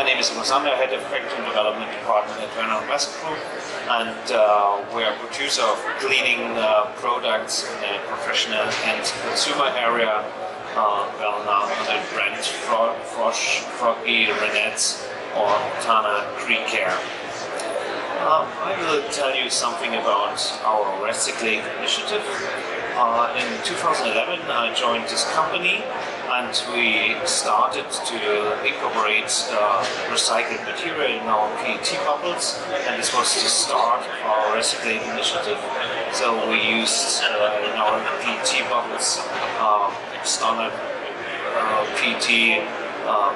My name is Immo Sander, Head of Packaging Development Department at Werner Mertz Group, and we are a producer of cleaning products in the professional and consumer area, well known under the brand Frosch, Froggy, Renette or Tana Creek Care. I will tell you something about our Recylate Initiative. In 2011 I joined this company and we started to incorporate recycled material in our PET bottles, and this was the start of our Recylate Initiative. So we used in our PET bottles standard PET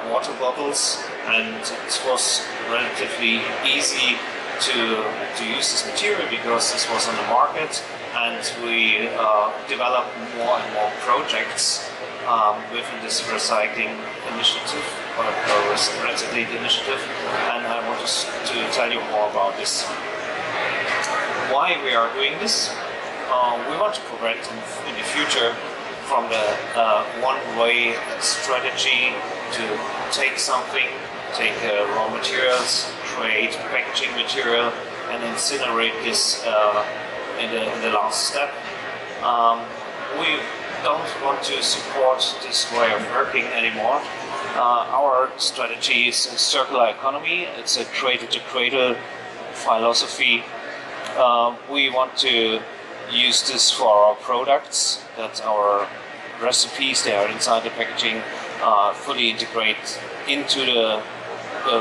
water bottles, and it was relatively easy to use this material because this was on the market, and we developed more and more projects within this recycling initiative or Recylate Initiative, and I want to tell you more about this. Why we are doing this? We want to prevent in the future from the one-way strategy to take something, take raw materials, create packaging material and incinerate this in the last step. We don't want to support this way of working anymore. Our strategy is circular economy. It's a cradle-to-cradle philosophy. We want to use this for our products, that our recipes, they are inside the packaging, fully integrate into the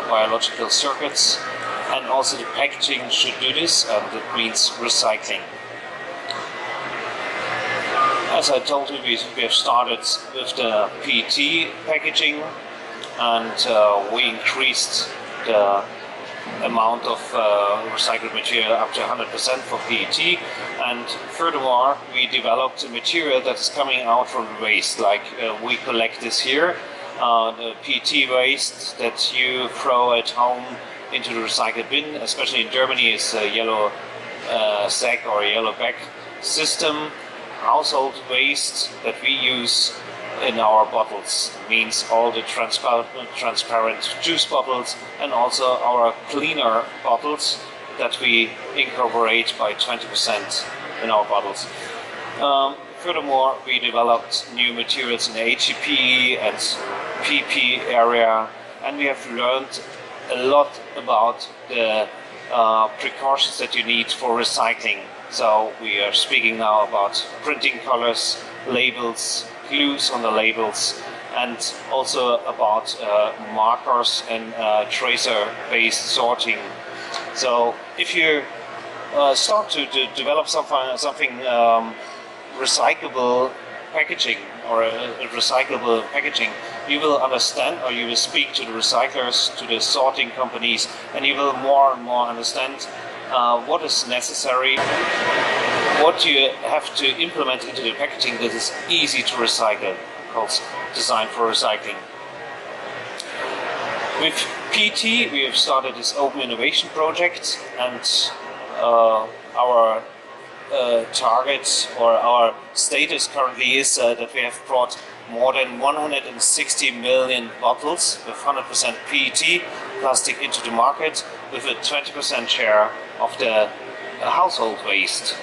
biological circuits, and also the packaging should do this, and that means recycling. As I told you, we have started with the PET packaging, and we increased the amount of recycled material up to 100% for PET, and furthermore we developed a material that is coming out from the waste, like we collect this here, the PET waste that you throw at home into the recycled bin, especially in Germany is a yellow sack or a yellow bag system. Household waste that we use in our bottles means all the transparent juice bottles, and also our cleaner bottles that we incorporate by 20% in our bottles. Furthermore, we developed new materials in the HEP and PP area, and we have learned a lot about the precautions that you need for recycling. So we are speaking now about printing colors, labels, glues on the labels, and also about markers and tracer-based sorting. So if you start to develop something recyclable packaging or a recyclable packaging, you will understand, or you will speak to the recyclers, to the sorting companies, and you will more and more understand what is necessary, what you have to implement into the packaging that is easy to recycle, called Design for Recycling. With PET we have started this open innovation project, and our target or our status currently is that we have brought more than 160 million bottles with 100% PET plastic into the market, with a 20% share of the household waste.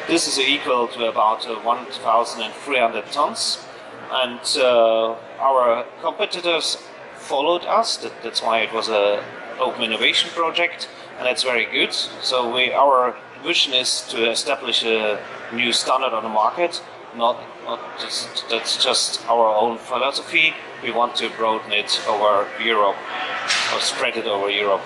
This is equal to about 1,300 tons, and our competitors followed us. That's why it was an open innovation project, and that's very good. So our vision is to establish a new standard on the market. That's just our own philosophy. We want to broaden it over Europe, or spread it over Europe.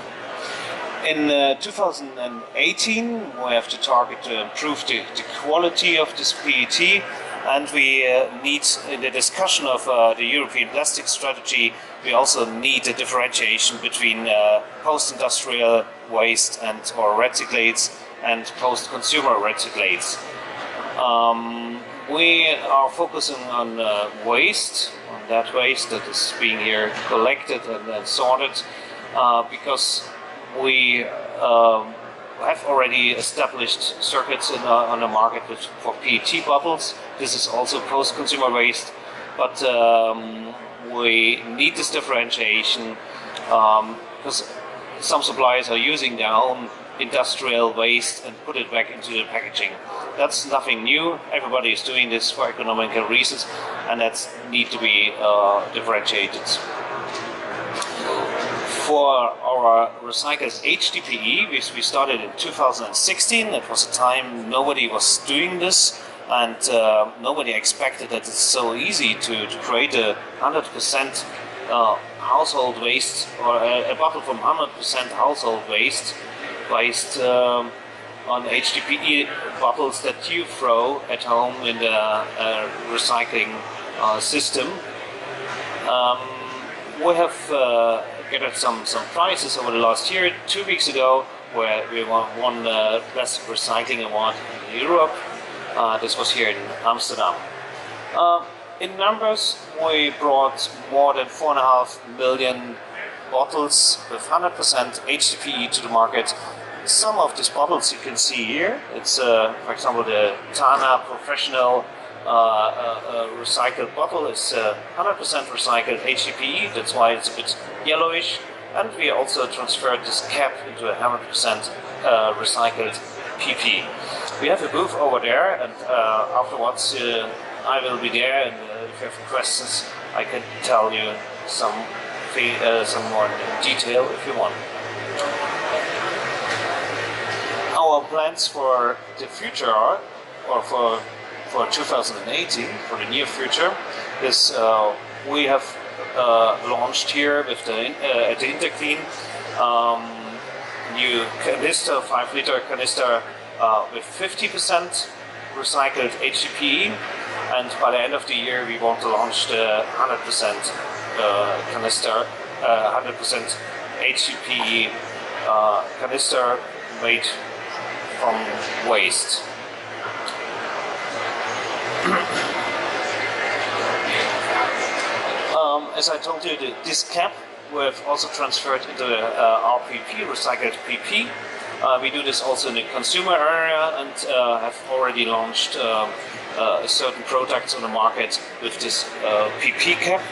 In 2018 we have to target to improve the quality of this PET, and we need, in the discussion of the European plastic strategy, we also need a differentiation between post-industrial waste and or recyclates and post-consumer recyclates. We are focusing on waste, on that waste that is being here collected and sorted, because we have already established circuits on the market for PET bottles. This is also post-consumer waste, but we need this differentiation because some suppliers are using their own industrial waste and put it back into the packaging. That's nothing new. Everybody is doing this for economical reasons, and that need to be differentiated. For our recycled HDPE, which we started in 2016, it was a time nobody was doing this, and nobody expected that it's so easy to create a 100% household waste, or a bottle from 100% household waste based on HDPE bottles that you throw at home in the recycling system. We have gathered some prizes over the last year. 2 weeks ago, where we won the Best Recycling Award in Europe. This was here in Amsterdam. In numbers, we brought more than 4.5 million bottles with 100% HDPE to the market. Some of these bottles you can see here. It's, for example, the Tana Professional recycled bottle is 100% recycled HDPE. That's why it's a bit yellowish. And we also transferred this cap into a 100% recycled PP. We have a booth over there, and afterwards I will be there, and if you have questions I can tell you some more in detail if you want. Our plans for the future are, or for 2018, for the near future, is we have launched here with at the Interclean new canister, 5-liter canister with 50% recycled HDPE, and by the end of the year we want to launch the 100% canister, 100% HDPE canister made from waste. As I told you, this cap we have also transferred into RPP, recycled PP. We do this also in the consumer area, and have already launched certain products on the market with this PP cap.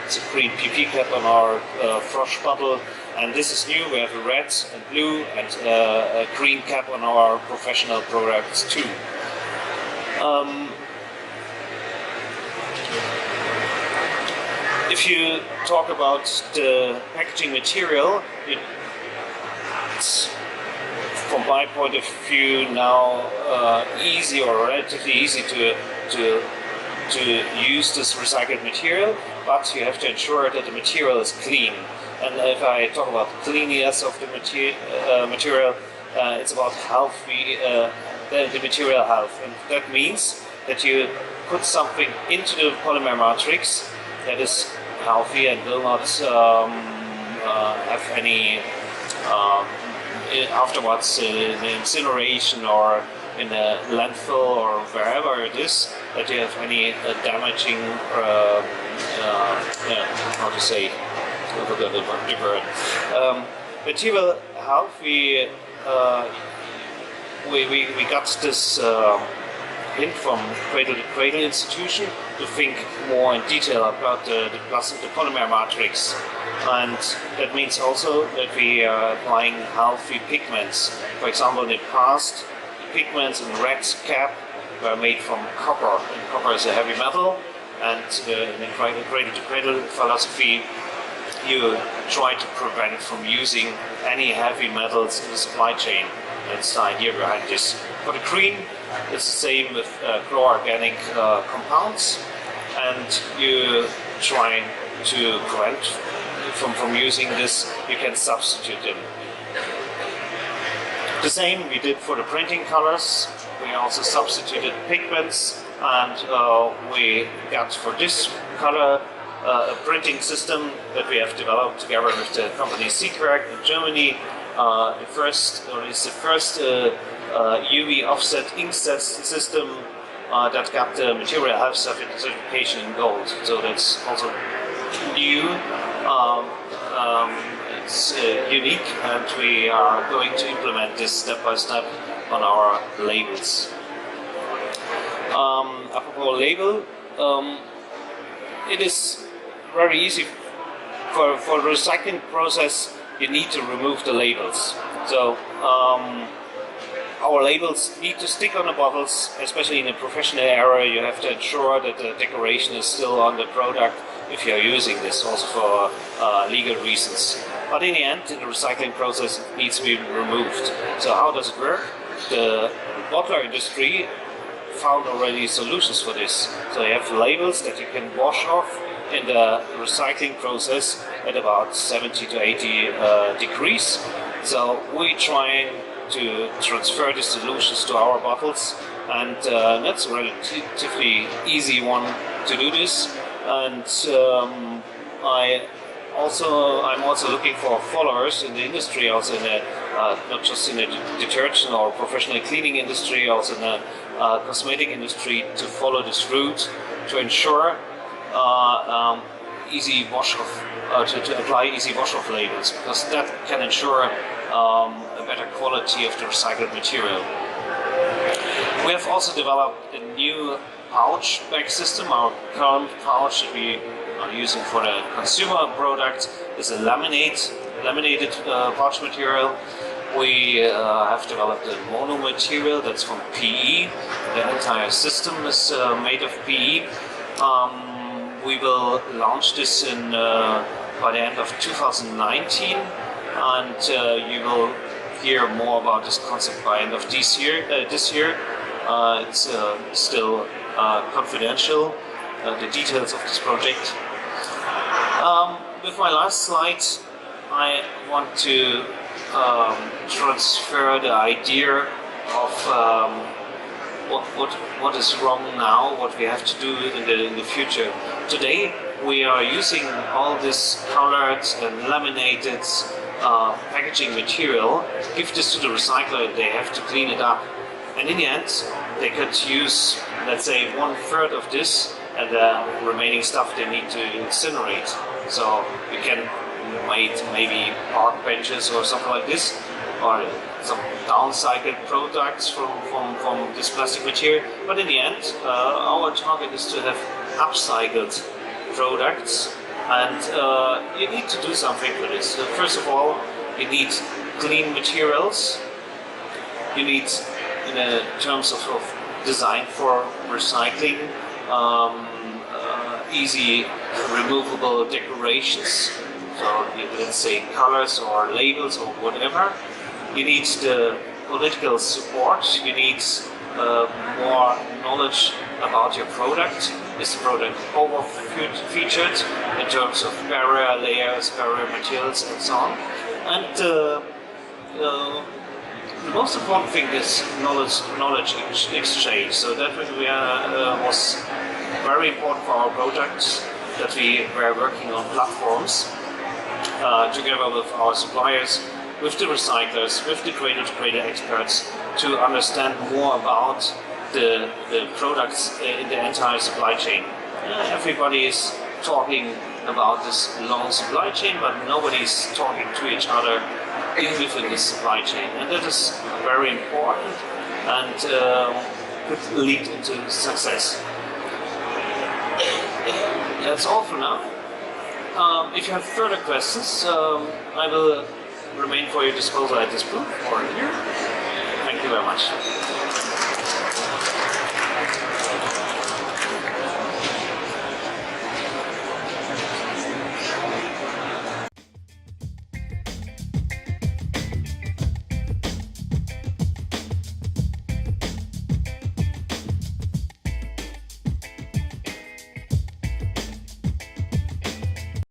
It's a green PP cap on our frosh bottle, and this is new. We have a red and blue and a green cap on our professional products too. If you talk about the packaging material, it's, from my point of view now, easy or relatively easy to use this recycled material, but you have to ensure that the material is clean. And if I talk about cleanliness of the material, it's about healthy, the material health, and that means that you put something into the polymer matrix that is healthy and will not have any afterwards in incineration or in a landfill or wherever it is, that you have any damaging, how to say, I forgot the word. Material health. We got this hint from Cradle to Cradle institution to think more in detail about the polymer matrix, and that means also that we are applying healthy pigments. For example, in the past, the pigments in red cap were made from copper, and copper is a heavy metal, and in the Cradle to Cradle philosophy, you try to prevent from using any heavy metals in the supply chain. That's the idea behind this. For the green, it's the same with chlororganic compounds, and you try to prevent from using this. You can substitute them. The same we did for the printing colors. We also substituted pigments, and we got for this color a printing system that we have developed together with the company Siegwerk in Germany. It's the first UV offset inkjet system that got the material health certification in gold. So that's also new. It's unique, and we are going to implement this step by step on our labels. Apropos label, it is very easy for the recycling process, you need to remove the labels. So our labels need to stick on the bottles, especially in a professional area. You have to ensure that the decoration is still on the product if you're using this, also for legal reasons. But in the end, in the recycling process, it needs to be removed. So how does it work? The bottler industry found already solutions for this. So you have labels that you can wash off in the recycling process at about 70 to 80 degrees. So we trying to transfer the solutions to our bottles, and that's a relatively easy one to do this. And I'm also looking for followers in the industry, also in the not just in the detergent or professional cleaning industry, also in the cosmetic industry, to follow this route to ensure easy wash off, to apply easy wash off labels, because that can ensure a better quality of the recycled material. We have also developed a new pouch bag system. Our current pouch that we are using for the consumer product is a laminated pouch material. We have developed a mono material that's from PE. The entire system is made of PE. We will launch this by the end of 2019, and you will hear more about this concept by end of this year. It's still confidential, the details of this project. With my last slide, I want to transfer the idea of what is wrong now, what we have to do in the future. Today we are using all this colored and laminated packaging material, give this to the recycler, they have to clean it up. And in the end, they could use, let's say, 1/3 of this, and the remaining stuff they need to incinerate. So you can make maybe park benches or something like this, or some downcycled products from this plastic material. But in the end, our target is to have upcycled products, and you need to do something for this. First of all, you need clean materials. You need, in terms of design for recycling, easy removable decorations, so let's say colors or labels or whatever. You need the political support. You need more knowledge about your product. Is the product over-featured in terms of barrier layers, barrier materials, and so on? And the most important thing is knowledge exchange. So that was very important for our products, that we were working on platforms together with our suppliers, with the recyclers, with the cradle-to-cradle experts, to understand more about the products in the entire supply chain. Everybody is talking about this long supply chain, but nobody is talking to each other within this supply chain, and that is very important and could lead into success. That's all for now. If you have further questions, I will remain for your disposal at this booth or here. Thank you very much.